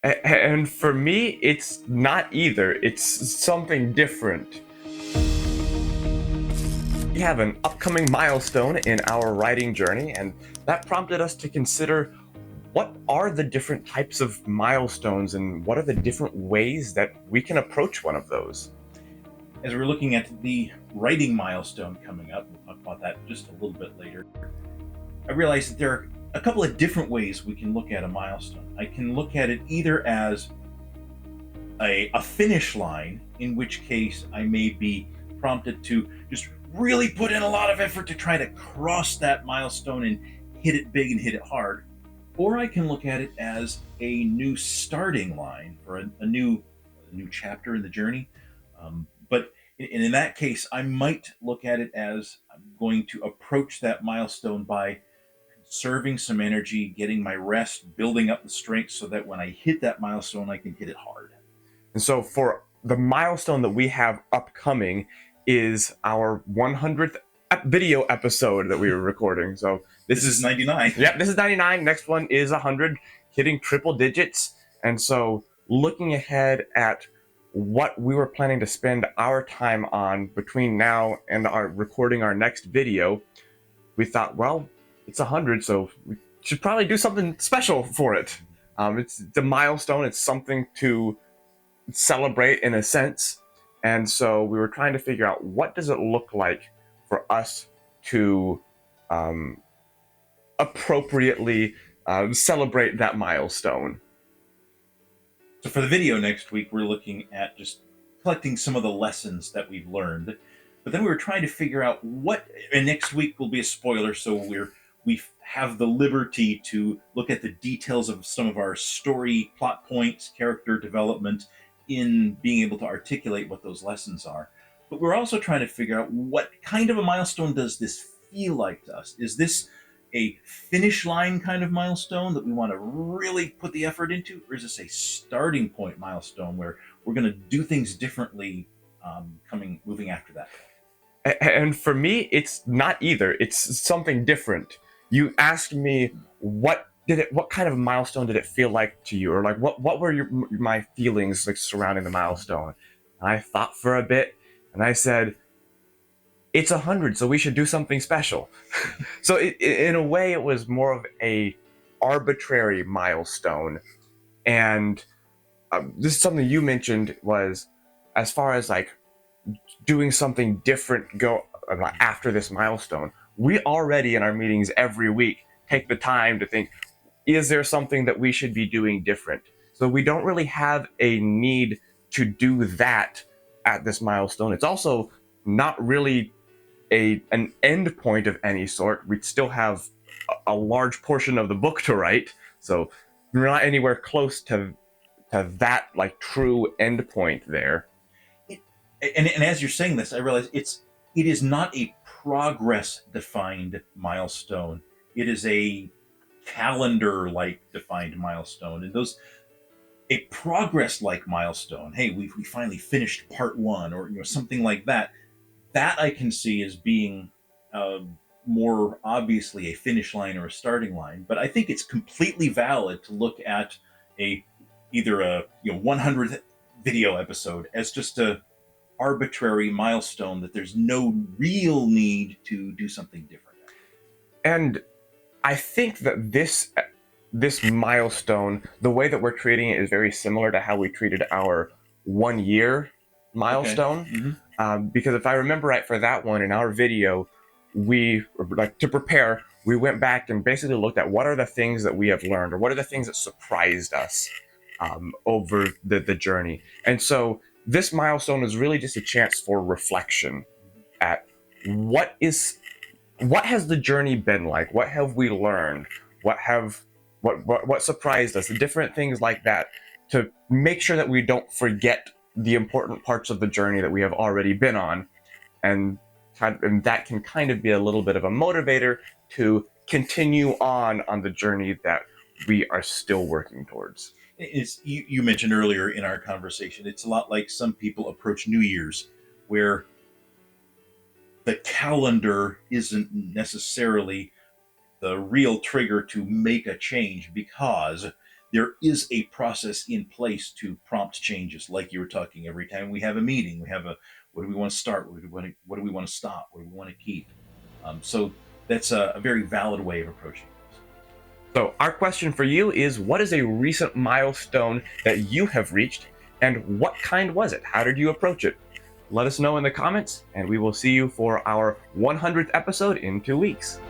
And for me, it's not either. It's something different. We have an upcoming milestone in our writing journey, and that prompted us to consider what are the different types of milestones and what are the different ways that we can approach one of those. As we're looking at the writing milestone coming up, we'll talk about that just a little bit later. I realized that there are a couple of different ways we can look at a milestone. I can look at it either as a finish line, in which case I may be prompted to just really put in a lot of effort to try to cross that milestone and hit it big and hit it hard. Or I can look at it as a new starting line for a new chapter in the journey. But in that case, I might look at it as I'm going to approach that milestone by conserving some energy, getting my rest, building up the strength so that when I hit that milestone, I can hit it hard. And so for the milestone that we have upcoming is our 100th video episode that we were recording. So this is 99. Yep, this is 99. Next one is 100, hitting triple digits. And so looking ahead at what we were planning to spend our time on between now and our recording our next video, we thought, well, it's 100, so we should probably do something special for it. It's the milestone. It's something to celebrate in a sense. And so we were trying to figure out what does it look like for us to appropriately celebrate that milestone. So for the video next week, we're looking at just collecting some of the lessons that we've learned. But then we were trying to figure out what, and next week will be a spoiler, so we have the liberty to look at the details of some of our story, plot points, character development in being able to articulate what those lessons are. But we're also trying to figure out what kind of a milestone does this feel like to us? Is this a finish line kind of milestone that we want to really put the effort into, or is this a starting point milestone where we're going to do things differently moving after that? And for me, it's not either. It's something different. You asked me what kind of milestone did it feel like to you, or like what were my feelings like surrounding the milestone? And I thought for a bit, and I said, it's 100, so we should do something special. So in a way, it was more of a arbitrary milestone. And this is something you mentioned was, as far as like doing something different go after this milestone, we already in our meetings every week take the time to think, is there something that we should be doing different? So we don't really have a need to do that at this milestone. It's also not really an end point of any sort. We still have a large portion of the book to write, so we're not anywhere close to that like true end point there. And as you're saying this, I realize it is not a progress defined milestone. It is a calendar like defined milestone, and a progress like milestone. Hey, we finally finished part one, or something like that. That I can see as being more obviously a finish line or a starting line. But I think it's completely valid to look at either a 100th video episode as just a arbitrary milestone that there's no real need to do something different. And I think that this milestone, the way that we're treating it is very similar to how we treated our 1 year milestone. Okay. Mm-hmm. Because if I remember right, for that one in our video, we like to prepare. We went back and basically looked at what are the things that we have learned, or what are the things that surprised us over the journey. And so this milestone is really just a chance for reflection at what has the journey been like? What have we learned? What surprised us? The different things like that, to make sure that we don't forget the important parts of the journey that we have already been on, and that can kind of be a little bit of a motivator to continue on the journey that we are still working towards. You mentioned earlier in our conversation, it's a lot like some people approach New Year's, where the calendar isn't necessarily the real trigger to make a change, because there is a process in place to prompt changes, like you were talking. Every time we have a meeting, we have a what do we want to start, what do we want to stop, what do we want to keep. So that's a very valid way of approaching this. So, our question for you is, what is a recent milestone that you have reached, and what kind was it? How did you approach it? Let us know in the comments, and we will see you for our 100th episode in 2 weeks.